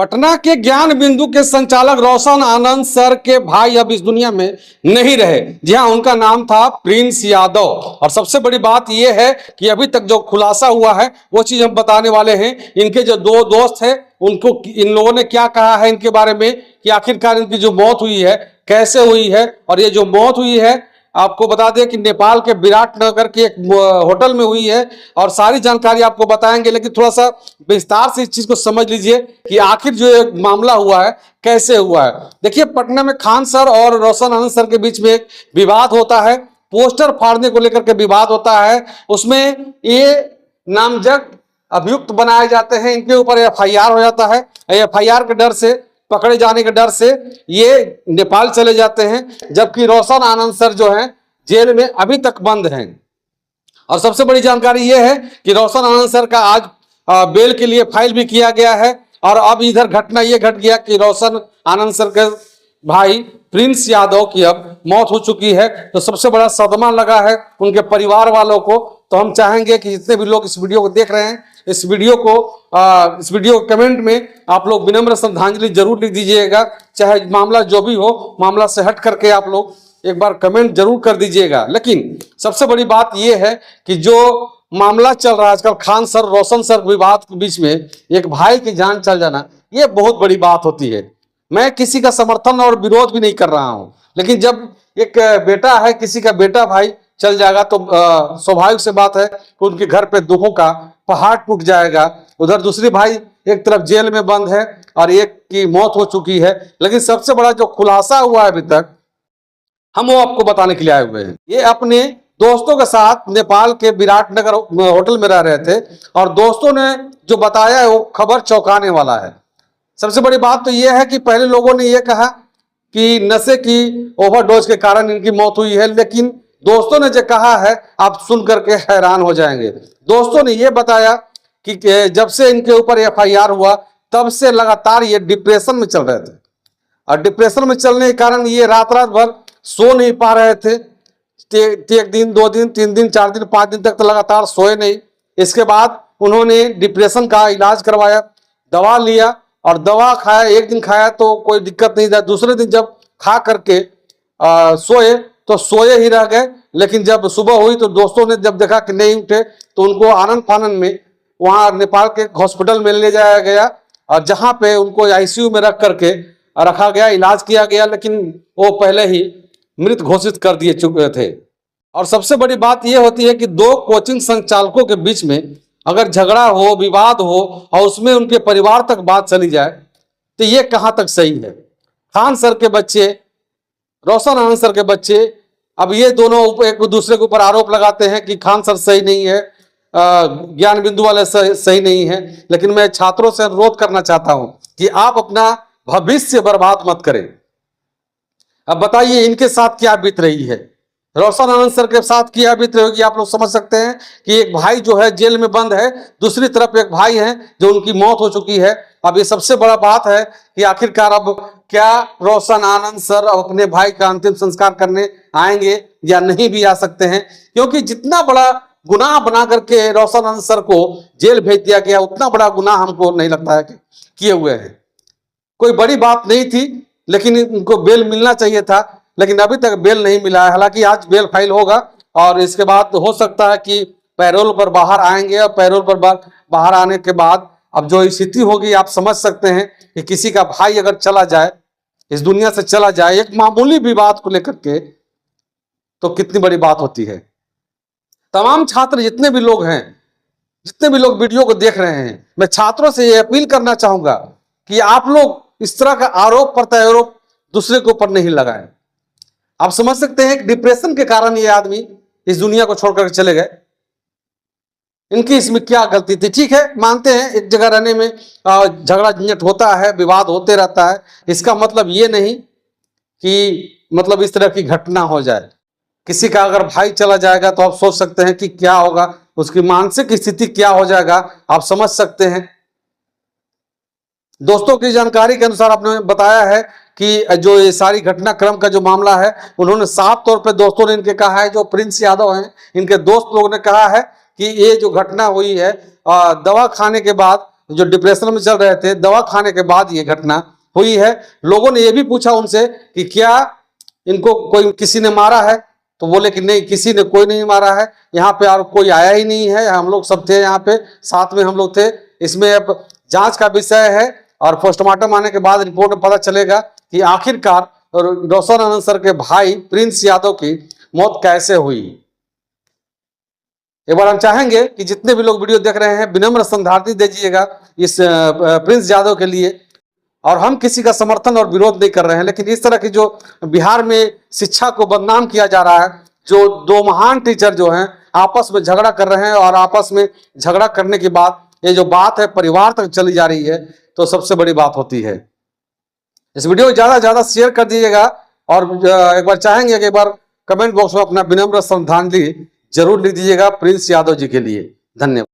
पटना के ज्ञान बिंदु के संचालक रोशन आनंद सर के भाई अब इस दुनिया में नहीं रहे। जी हाँ, उनका नाम था प्रिंस यादव। और सबसे बड़ी बात यह है कि अभी तक जो खुलासा हुआ है वो चीज हम बताने वाले हैं। इनके जो दो दोस्त हैं उनको इन लोगों ने क्या कहा है इनके बारे में कि आखिरकार इनकी जो मौत हुई है कैसे हुई है। और ये जो मौत हुई है आपको बता दें कि नेपाल के विराटनगर के एक होटल में हुई है। और सारी जानकारी आपको बताएंगे, लेकिन थोड़ा सा विस्तार से इस चीज को समझ लीजिए कि आखिर जो एक मामला हुआ है कैसे हुआ है। देखिए, पटना में खान सर और रोशन आनंद सर के बीच में एक विवाद होता है, पोस्टर फाड़ने को लेकर के विवाद होता है। उसमें ये नामजद अभियुक्त बनाए जाते हैं, इनके ऊपर एफआईआर हो जाता है। एफआईआर के डर से, पकड़े जाने के डर से ये नेपाल चले जाते हैं, जबकि रोशन आनंद सर जो हैं जेल में अभी तक बंद हैं। और सबसे बड़ी जानकारी ये है कि रोशन आनंद सर का आज बेल के लिए फाइल भी किया गया है। और अब इधर घटना ये घट गया कि रोशन आनंद सर के भाई प्रिंस यादव की अब मौत हो चुकी है। तो सबसे बड़ा सदमा लगा है उनके परिवार वालों को। तो हम चाहेंगे कि जितने भी लोग इस वीडियो को देख रहे हैं, इस वीडियो को कमेंट में आप लोग विनम्र श्रद्धांजलि जरूर लिख दीजिएगा। चाहे मामला जो भी हो, मामला से हट करके आप लोग एक बार कमेंट जरूर कर दीजिएगा। लेकिन सबसे बड़ी बात यह है कि जो मामला चल रहा है आजकल, खान सर रोशन सर विवाद के बीच में एक भाई की जान चल जाना, यह बहुत बड़ी बात होती है। मैं किसी का समर्थन और विरोध भी नहीं कर रहा हूं, लेकिन जब एक बेटा है, किसी का बेटा भाई चल जाएगा तो स्वाभाविक से बात है कि उनके घर पे दुखों का पहाड़ टूट जाएगा। उधर दूसरी भाई एक तरफ जेल में बंद है और एक की मौत हो चुकी है। लेकिन सबसे बड़ा जो खुलासा हुआ है अभी तक, हम वो आपको बताने के लिए आए हुए हैं। ये अपने दोस्तों के साथ नेपाल के विराटनगर होटल में रह रहे थे और दोस्तों ने जो बताया है वो खबर चौंकाने वाला है। सबसे बड़ी बात तो यह है कि पहले लोगों ने यह कहा कि नशे की ओवरडोज के कारण इनकी मौत हुई है, लेकिन दोस्तों ने जो कहा है आप सुन करके हैरान हो जाएंगे। दोस्तों ने यह बताया कि जब से इनके ऊपर एफआईआर हुआ तब से लगातार ये डिप्रेशन में चल रहे थे। और डिप्रेशन में चलने के कारण ये रात भर सो नहीं पा रहे थे। एक दिन, 2 दिन, 3 दिन, 4 दिन, 5 दिन तक तो लगातार सोए नहीं। इसके बाद उन्होंने डिप्रेशन का इलाज करवाया, दवा लिया और दवा खाया। एक दिन खाया तो कोई दिक्कत नहीं था, दूसरे दिन जब खा करके सोए तो सोए ही रह गए। लेकिन जब सुबह हुई तो दोस्तों ने जब देखा कि नहीं उठे तो उनको आनंद फानंद में वहाँ नेपाल के हॉस्पिटल में ले जाया गया और जहाँ पे उनको आईसीयू में रख करके रखा गया, इलाज किया गया, लेकिन वो पहले ही मृत घोषित कर दिए चुके थे। और सबसे बड़ी बात यह होती है कि 2 कोचिंग संचालकों के बीच में अगर झगड़ा हो, विवाद हो और उसमें उनके परिवार तक बात चली जाए तो ये कहाँ तक सही है। खान सर के बच्चे, रोशन आनंद सर के बच्चे, अब ये दोनों एक दूसरे के ऊपर आरोप लगाते हैं कि खान सर सही नहीं है, ज्ञान बिंदु वाले सही नहीं है। लेकिन मैं छात्रों से अनुरोध करना चाहता हूं कि आप अपना भविष्य बर्बाद मत करें। अब बताइए इनके साथ क्या बीत रही है, रोशन आनंद सर के साथ क्या बीत रही होगी। आप लोग समझ सकते हैं कि एक भाई जो है जेल में बंद है, दूसरी तरफ एक भाई है जो उनकी मौत हो चुकी है। अब ये सबसे बड़ा बात है कि आखिरकार अब क्या रोशन आनंद सर अपने भाई का अंतिम संस्कार करने आएंगे या नहीं भी आ सकते हैं, क्योंकि जितना बड़ा गुनाह बना करके रोशन आनंद सर को जेल भेज दिया गया उतना बड़ा गुनाह हमको नहीं लगता है कि किए हुए हैं। कोई बड़ी बात नहीं थी, लेकिन इनको बेल मिलना चाहिए था, लेकिन अभी तक बेल नहीं मिला है। हालांकि आज बेल फाइल होगा और इसके बाद हो सकता है कि पैरोल पर बाहर आएंगे और पैरोल पर बाहर आने के बाद अब जो स्थिति होगी आप समझ सकते हैं कि किसी का भाई अगर चला जाए, इस दुनिया से चला जाए एक मामूली विवाद को लेकर के, तो कितनी बड़ी बात होती है। तमाम छात्र जितने भी लोग हैं, जितने भी लोग वीडियो को देख रहे हैं, मैं छात्रों से ये अपील करना चाहूंगा कि आप लोग इस तरह का आरोप प्रत्यारोप दूसरे के ऊपर नहीं लगाएं। आप समझ सकते हैं कि डिप्रेशन के कारण ये आदमी इस दुनिया को छोड़कर चले गए। इनकी इसमें क्या गलती थी? ठीक है, मानते हैं एक जगह रहने में झगड़ा झंझट होता है, विवाद होते रहता है। इसका मतलब ये नहीं कि मतलब इस तरह की घटना हो जाए। किसी का अगर भाई चला जाएगा तो आप सोच सकते हैं कि क्या होगा, उसकी मानसिक स्थिति क्या हो जाएगा, आप समझ सकते हैं। दोस्तों की जानकारी के अनुसार आपने बताया है कि जो ये सारी घटनाक्रम का जो मामला है, उन्होंने साफ तौर पे दोस्तों ने इनके कहा है, जो प्रिंस यादव हैं, इनके दोस्त लोगों ने कहा है कि ये जो घटना हुई है दवा खाने के बाद जो डिप्रेशन में चल रहे थे, दवा खाने के बाद ये घटना हुई है। लोगों ने ये भी पूछा उनसे कि क्या इनको कोई किसी ने मारा है, तो बोले कि नहीं, किसी ने कोई नहीं मारा है, यहाँ पे और कोई आया ही नहीं है, हम लोग सब थे यहाँ पे, साथ में हम लोग थे। इसमें अब जांच का विषय है और पोस्टमार्टम आने के बाद रिपोर्ट में पता चलेगा कि आखिरकार रोशन आनंद सर के भाई प्रिंस यादव की मौत कैसे हुई। एक बार हम चाहेंगे कि जितने भी लोग वीडियो देख रहे हैं, विनम्र श्रद्धांजलि दीजिएगा इस प्रिंस यादव के लिए। और हम किसी का समर्थन और विरोध नहीं कर रहे हैं, लेकिन इस तरह की जो बिहार में शिक्षा को बदनाम किया जा रहा है, जो दो महान टीचर जो हैं आपस में झगड़ा कर रहे हैं और आपस में झगड़ा करने के बाद ये जो बात है परिवार तक चली जा रही है, तो सबसे बड़ी बात होती है। इस वीडियो को ज़्यादा से ज़्यादा शेयर कर दीजिएगा और एक बार चाहेंगे कि एक बार कमेंट बॉक्स में अपना विनम्र श्रद्धांजलि जरूर लिख दीजिएगा प्रिंस यादव जी के लिए। धन्यवाद।